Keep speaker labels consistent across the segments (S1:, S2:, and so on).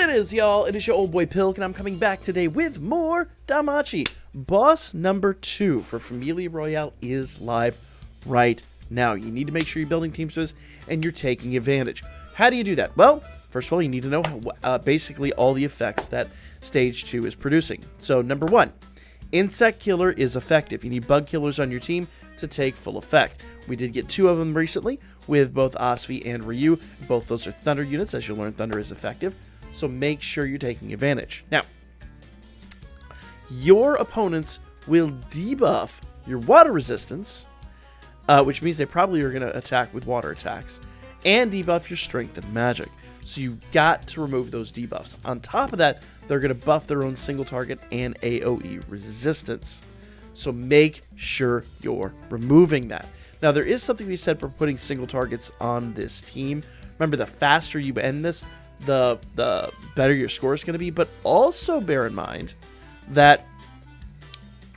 S1: It is, y'all. It is your old boy Pilk, and I'm coming back today with more Danmachi. Boss number 2 for Familia Royale is live right now. You need to make sure you're building teams for this, and you're taking advantage. How do you do that? Well, first of all, you need to know basically all the effects that Stage 2 is producing. So, number 1, Insect Killer is effective. You need bug killers on your team to take full effect. We did get 2 of them recently with both Asvi and Ryu. Both those are Thunder units. As you'll learn, Thunder is effective. So make sure you're taking advantage. Now, your opponents will debuff your water resistance, which means they probably are going to attack with water attacks, and debuff your strength and magic. So you got to remove those debuffs. On top of that, they're going to buff their own single target and AoE resistance. So make sure you're removing that. Now, there is something we said for putting single targets on this team. Remember, the faster you end this, the better your score is going to be. But also bear in mind that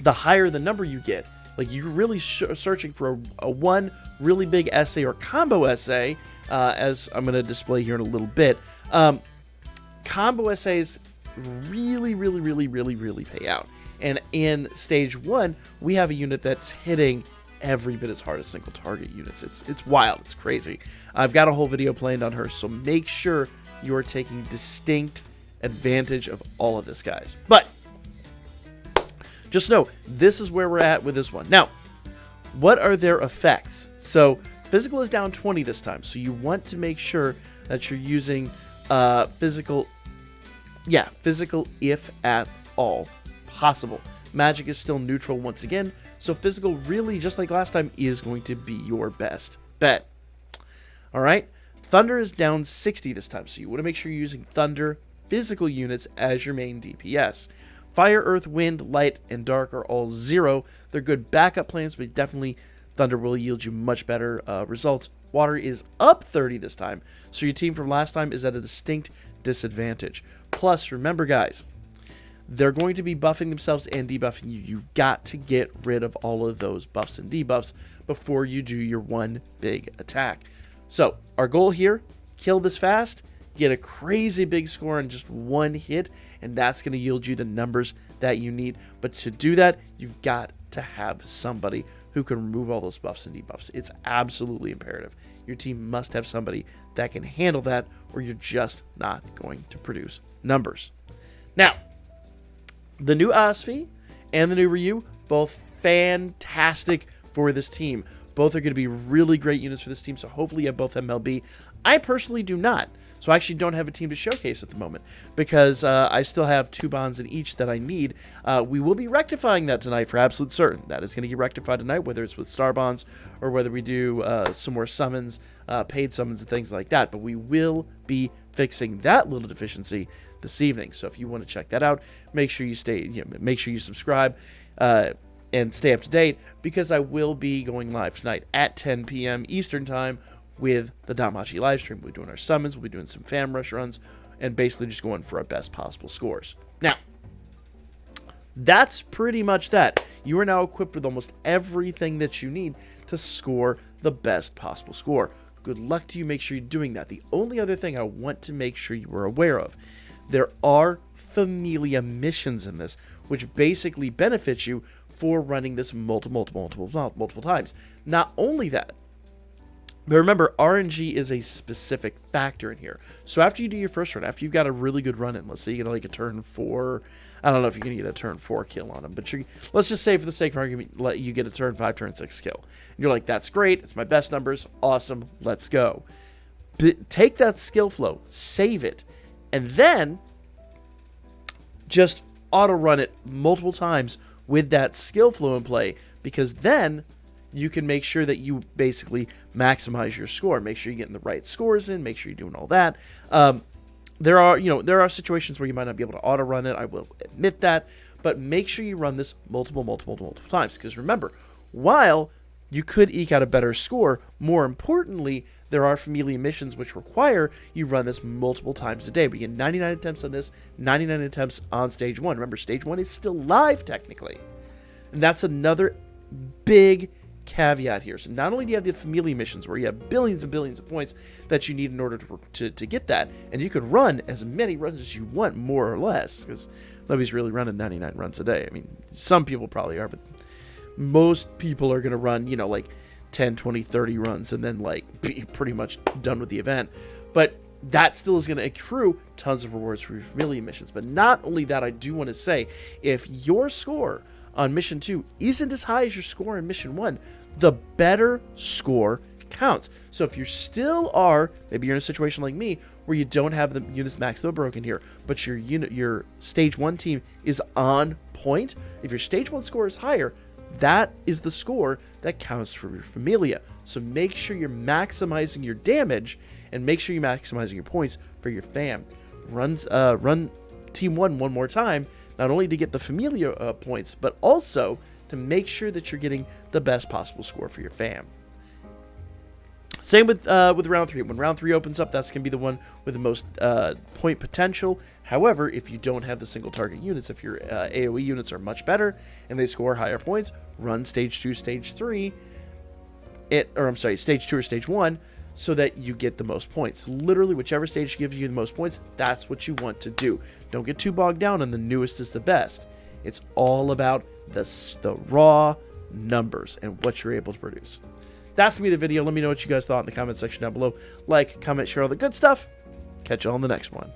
S1: the higher the number you get, like you're really searching for a one really big essay or combo essay, as I'm going to display here in a little bit. Combo essays really pay out. And in Stage 1, we have a unit that's hitting every bit as hard as single target units. It's wild. It's crazy. I've got a whole video planned on her, so make sure you're taking distinct advantage of all of this, guys. But just know, this is where we're at with this one. Now, what are their effects? So, physical is down 20 this time, so you want to make sure that you're using physical if at all possible. Magic is still neutral once again, so physical really, just like last time, is going to be your best bet. Alright, Thunder is down 60 this time, so you want to make sure you're using Thunder physical units as your main DPS. Fire, Earth, Wind, Light, and Dark are all 0. They're good backup plans, but definitely Thunder will yield you much better results. Water is up 30 this time, so your team from last time is at a distinct disadvantage. Plus, remember guys, they're going to be buffing themselves and debuffing you. You've got to get rid of all of those buffs and debuffs before you do your one big attack. So, our goal here, kill this fast, get a crazy big score on just one hit, and that's going to yield you the numbers that you need. But to do that, you've got to have somebody who can remove all those buffs and debuffs. It's absolutely imperative. Your team must have somebody that can handle that, or you're just not going to produce numbers. Now, the new Asvi and the new Ryu, both fantastic for this team. Both are going to be really great units for this team, so hopefully you have both MLB. I personally do not, so I actually don't have a team to showcase at the moment, because I still have 2 bonds in each that I need. We will be rectifying that tonight for absolute certain. That is going to get rectified tonight, whether it's with star bonds or whether we do some more summons, paid summons and things like that. But we will be fixing that little deficiency this evening. So if you want to check that out, make sure you make sure you subscribe and stay up to date, because I will be going live tonight at 10 p.m. Eastern Time with the Danmachi live stream. We'll be doing our summons, we'll be doing some fam rush runs, and basically just going for our best possible scores. Now, that's pretty much that. You are now equipped with almost everything that you need to score the best possible score. Good luck to you. Make sure you're doing that. The only other thing I want to make sure you are aware of, there are Familia missions in this, which basically benefits you for running this multiple times. Not only that, but remember, RNG is a specific factor in here. So after you do your first run, after you've got a really good run in, let's say you get like a turn 4, I don't know if you're going to get a turn 4 kill on him, but let's just say for the sake of argument, let you get a turn 5, turn 6 kill. And you're like, that's great, it's my best numbers, awesome, let's go. Take that skill flow, save it, and then just auto run it multiple times with that skill flow in play, because then you can make sure that you basically maximize your score. Make sure you're getting the right scores in. Make sure you're doing all that. There are situations where you might not be able to auto run it. I will admit that, but make sure you run this multiple times. Because remember, while you could eke out a better score, more importantly, there are Familia missions which require you run this multiple times a day. We get 99 attempts on this, 99 attempts on Stage 1. Remember, Stage 1 is still live technically. And that's another big caveat here. So not only do you have the Familia missions where you have billions and billions of points that you need in order to get that, and you could run as many runs as you want, more or less, because nobody's really running 99 runs a day. I mean, some people probably are, but most people are going to run, you know, like 10, 20, 30 runs and then like be pretty much done with the event. But that still is going to accrue tons of rewards for your Familia missions. But not only that, I do want to say, if your score on Mission 2 isn't as high as your score in Mission 1, the better score counts. So if you still are, maybe you're in a situation like me, where you don't have the units maxed out broken here, but your Stage 1 team is on point, if your Stage 1 score is higher, that is the score that counts for your Familia. So make sure you're maximizing your damage and make sure you're maximizing your points for your fam. Run Team 1 one more time, not only to get the Familia points, but also to make sure that you're getting the best possible score for your fam. Same with round 3. When round 3 opens up, that's going to be the one with the most point potential. However, if you don't have the single target units, if your AoE units are much better and they score higher points, run Stage 2, Stage 3, Stage 2 or Stage 1, so that you get the most points. Literally, whichever stage gives you the most points, that's what you want to do. Don't get too bogged down on the newest is the best. It's all about the raw numbers and what you're able to produce. That's me, the video. Let me know what you guys thought in the comment section down below. Like, comment, share all the good stuff. Catch you all in the next one.